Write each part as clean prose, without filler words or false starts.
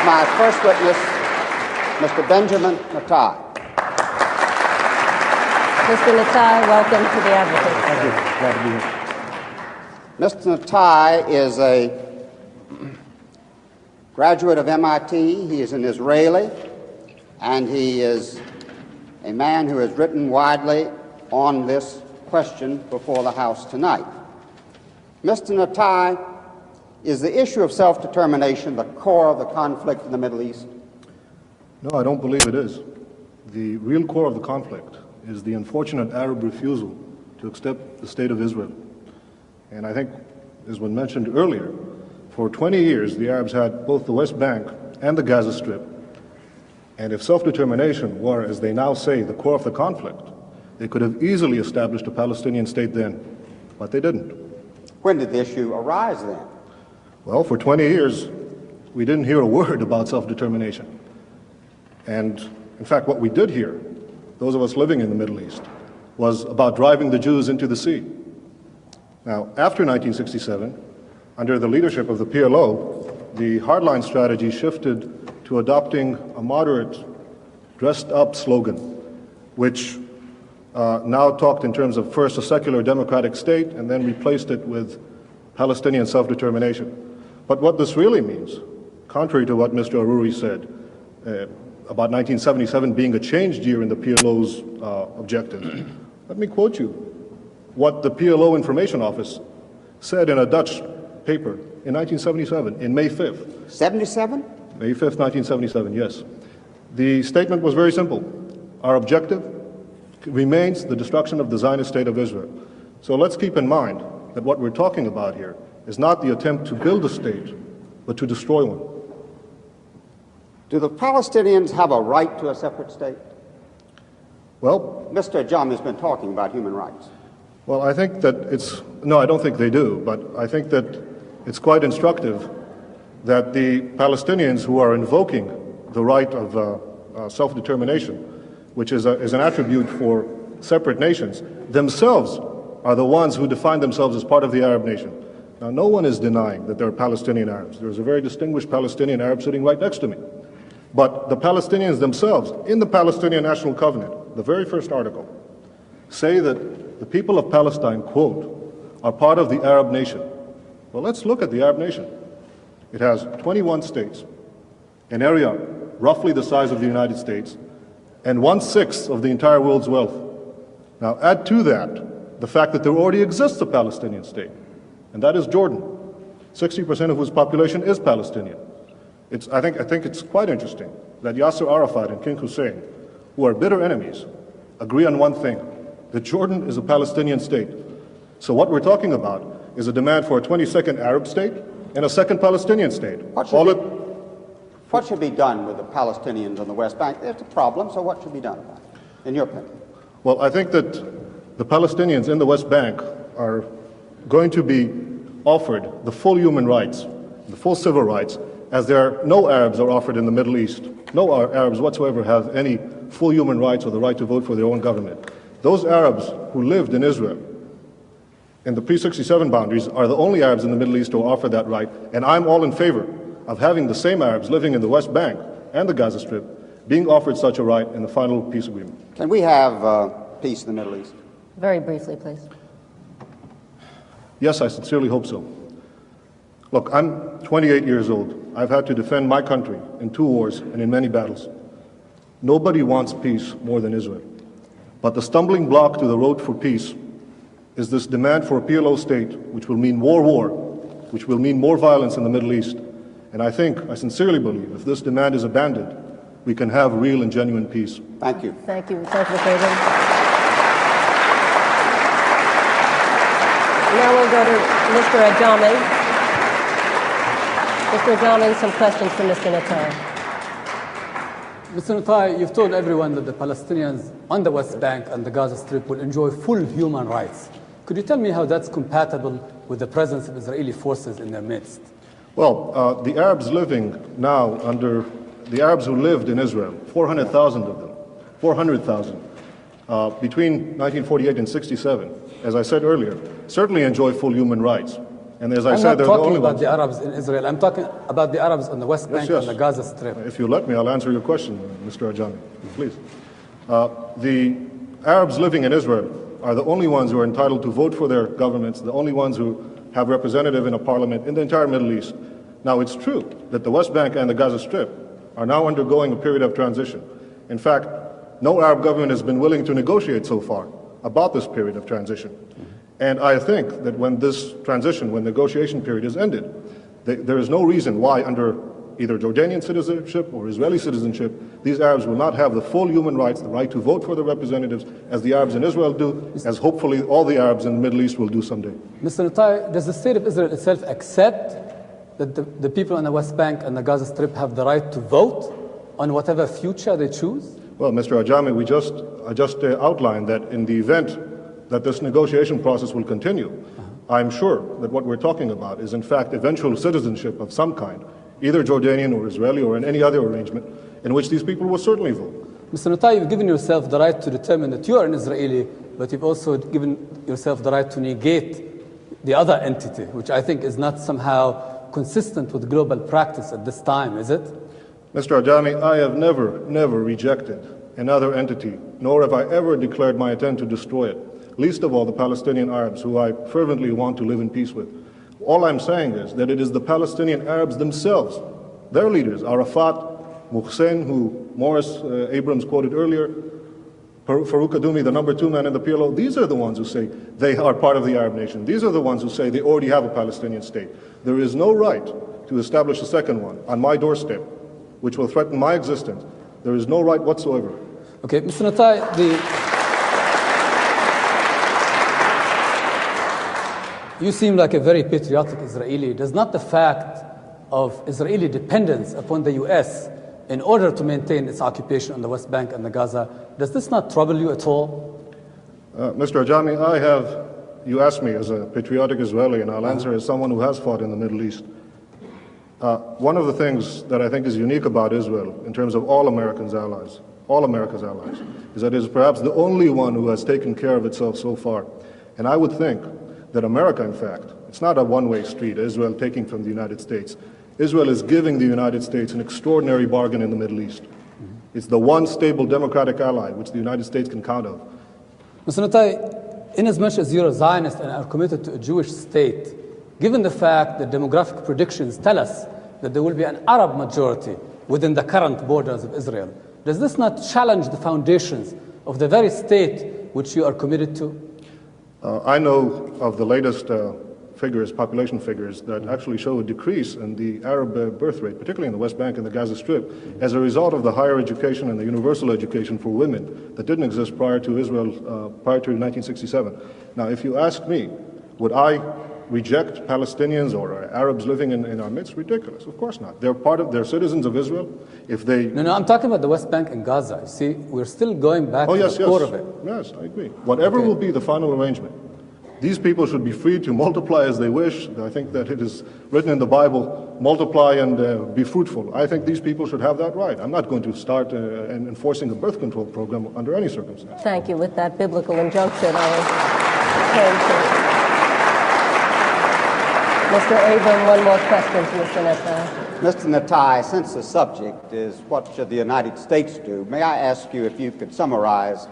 My first witness, Mr. Benjamin Netanyahu. Mr. Netanyahu, welcome to the Advocate. Thank you. Glad to be here. Mr. Netanyahu is a graduate of MIT. He is an Israeli, and he is a man who has written widely on this question before the House tonight. Mr. Netanyahu, is the issue of self-determination the core of the conflict in the Middle East? No, I don't believe it is. The real core of the conflict is the unfortunate Arab refusal to accept the state of Israel. And I think, as was mentioned earlier, for 20 years the Arabs had both the West Bank and the Gaza Strip. And if self-determination were, as they now say, the core of the conflict, they could have easily established a Palestinian state then, but they didn't. When did the issue arise then? Well, for 20 years, we didn't hear a word about self-determination. And in fact, what we did hear, those of us living in the Middle East, was about driving the Jews into the sea. Now, after 1967, under the leadership of the PLO, the hardline strategy shifted to adopting a moderate, dressed-up slogan, which now talked in terms of first a secular democratic state and then replaced it with Palestinian self-determination. But what this really means, contrary to what Mr. Aruri said about 1977 being a changed year in the PLO's objectives, let me quote you what the PLO Information Office said in a Dutch paper in 1977, in May 5th. 77? May 5th, 1977, yes. The statement was very simple. Our objective remains the destruction of the Zionist state of Israel. So let's keep in mind that what we're talking about here is not the attempt to build a state, but to destroy one. Do the Palestinians have a right to a separate state? Well, Mr. Ajami has been talking about human rights. well, I think that no, I don't think they do, but I think that it's quite instructive that the Palestinians who are invoking the right of self-determination, which is an attribute for separate nations, themselves are the ones who define themselves as part of the Arab nation. Now, no one is denying that there are Palestinian Arabs. There's a very distinguished Palestinian Arab sitting right next to me. But the Palestinians themselves, in the Palestinian National Covenant, the very first article, say that the people of Palestine, quote, are part of the Arab nation. Well, let's look at the Arab nation. It has 21 states, an area roughly the size of the United States, and 1/6 of the entire world's wealth. Now, add to that the fact that there already exists a Palestinian state, and that is Jordan, 60% of whose population is Palestinian. I think it's quite interesting that Yasser Arafat and King Hussein, who are bitter enemies, agree on one thing, that Jordan is a Palestinian state. So what we're talking about is a demand for a 22nd Arab state and a second Palestinian state. What should be done with the Palestinians on the West Bank? It's a problem, so what should be done about it, in your opinion? Well, I think that the Palestinians in the West Bank are going to be offered the full human rights, the full civil rights, as no Arabs are offered in the Middle East. No Arabs whatsoever have any full human rights or the right to vote for their own government. Those Arabs who lived in Israel in the pre-67 boundaries are the only Arabs in the Middle East who offer that right, and I'm all in favor of having the same Arabs living in the West Bank and the Gaza Strip being offered such a right in the final peace agreement. Can we have peace in the Middle East? Very briefly, please. Yes, I sincerely hope so. Look, I'm 28 years old. I've had to defend my country in 2 wars and in many battles. Nobody wants peace more than Israel. But the stumbling block to the road for peace is this demand for a PLO state, which will mean more war, which will mean more violence in the Middle East. And I sincerely believe, if this demand is abandoned, we can have real and genuine peace. Thank you. Thank you. Thank you, President. Now we'll go to Mr. Ajami. Mr. Ajami, some questions for Mr. Netanyahu. Mr. Netanyahu, you've told everyone that the Palestinians on the West Bank and the Gaza Strip will enjoy full human rights. Could you tell me how that's compatible with the presence of Israeli forces in their midst? Well, the Arabs living now under the Arabs who lived in Israel, 400,000 of them, 400,000, between 1948 and 67, as I said earlier, certainly enjoy full human rights. And as I I'm said, not they're the talking only about ones. the Arabs in Israel. I'm talking about the Arabs on the West Bank Yes. and the Gaza Strip. If you let me, I'll answer your question, Mr. Ajami, please. The Arabs living in Israel are the only ones who are entitled to vote for their governments, the only ones who have representative in a parliament in the entire Middle East. Now, it's true that the West Bank and the Gaza Strip are now undergoing a period of transition. In fact, no Arab government has been willing to negotiate so far about this period of transition. And I think that when this transition, when negotiation period is ended, there is no reason why under either Jordanian citizenship or Israeli citizenship, these Arabs will not have the full human rights, the right to vote for their representatives, as the Arabs in Israel do, as hopefully all the Arabs in the Middle East will do someday. Mr. Netanyahu, does the state of Israel itself accept that the people on the West Bank and the Gaza Strip have the right to vote on whatever future they choose? Well, Mr. Ajami, I just outlined that in the event that this negotiation process will continue, I'm sure that what we're talking about is in fact eventual citizenship of some kind, either Jordanian or Israeli or in any other arrangement in which these people will certainly vote. Mr. Netanyahu, you've given yourself the right to determine that you are an Israeli, but you've also given yourself the right to negate the other entity, which I think is not somehow consistent with global practice at this time, is it? Mr. Ajami, I have never rejected another entity, nor have I ever declared my intent to destroy it, least of all the Palestinian Arabs, who I fervently want to live in peace with. All I'm saying is that it is the Palestinian Arabs themselves, their leaders, Arafat, Muhsin, who Morris Abrams quoted earlier, Farouk Kaddoumi, the number 2 man in the PLO, these are the ones who say they are part of the Arab nation. These are the ones who say they already have a Palestinian state. There is no right to establish a second one on my doorstep, which will threaten my existence. There is no right whatsoever. Okay, Mr. Netanyahu, you seem like a very patriotic Israeli. Does not the fact of Israeli dependence upon the U.S. in order to maintain its occupation on the West Bank and the Gaza, does this not trouble you at all? Mr. Ajami, you asked me as a patriotic Israeli, and I'll answer as someone who has fought in the Middle East. One of the things that I think is unique about Israel, in terms of all America's allies, is that it is perhaps the only one who has taken care of itself so far. And I would think that America, in fact, it's not a one-way street, Israel taking from the United States. Israel is giving the United States an extraordinary bargain in the Middle East. It's the one stable democratic ally which the United States can count on. Mr. Netanyahu, inasmuch as you're a Zionist and are committed to a Jewish state, given the fact that demographic predictions tell us that there will be an Arab majority within the current borders of Israel, does this not challenge the foundations of the very state which you are committed to? I know of the latest population figures, that actually show a decrease in the Arab birth rate, particularly in the West Bank and the Gaza Strip, as a result of the higher education and the universal education for women that didn't exist prior to Israel, prior to 1967. Now, if you ask me, would I reject Palestinians or Arabs living in our midst? Ridiculous. Of course not. They're citizens of Israel. If they... No, I'm talking about the West Bank and Gaza. You see, we're still going back to the core of it. Yes, I agree. Whatever will be the final arrangement, these people should be free to multiply as they wish. I think that it is written in the Bible, multiply and be fruitful. I think these people should have that right. I'm not going to start enforcing a birth control program under any circumstance. Thank you. With that biblical injunction, I will turn to Mr. Abram. One more question to Mr. Netanyahu. Mr. Netanyahu, since the subject is what should the United States do, may I ask you if you could summarize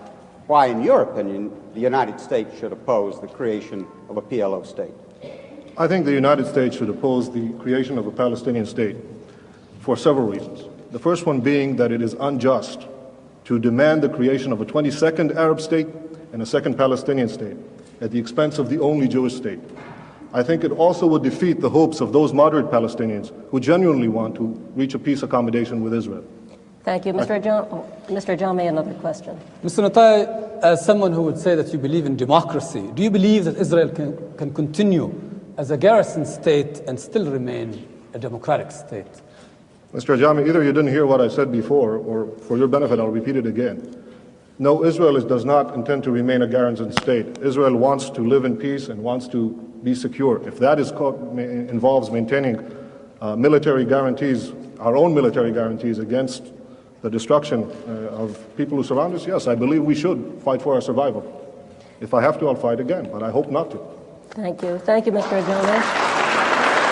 why, in your opinion, the United States should oppose the creation of a PLO state? I think the United States should oppose the creation of a Palestinian state for several reasons. The first one being that it is unjust to demand the creation of a 22nd Arab state and a second Palestinian state at the expense of the only Jewish state. I think it also would defeat the hopes of those moderate Palestinians who genuinely want to reach a peace accommodation with Israel. Thank you. Mr. Ajami, another question. Mr. Netanyahu, as someone who would say that you believe in democracy, do you believe that Israel can continue as a garrison state and still remain a democratic state? Mr. Ajami, either you didn't hear what I said before, or for your benefit, I'll repeat it again. No, Israel does not intend to remain a garrison state. Israel wants to live in peace and wants to be secure. If that involves maintaining military guarantees, our own military guarantees against the destruction of people who surround us, yes, I believe we should fight for our survival. If I have to, I'll fight again, but I hope not to. Thank you. Thank you, Mr. Ajami.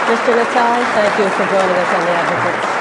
Mr. Natal, thank you for joining us on The Advocate.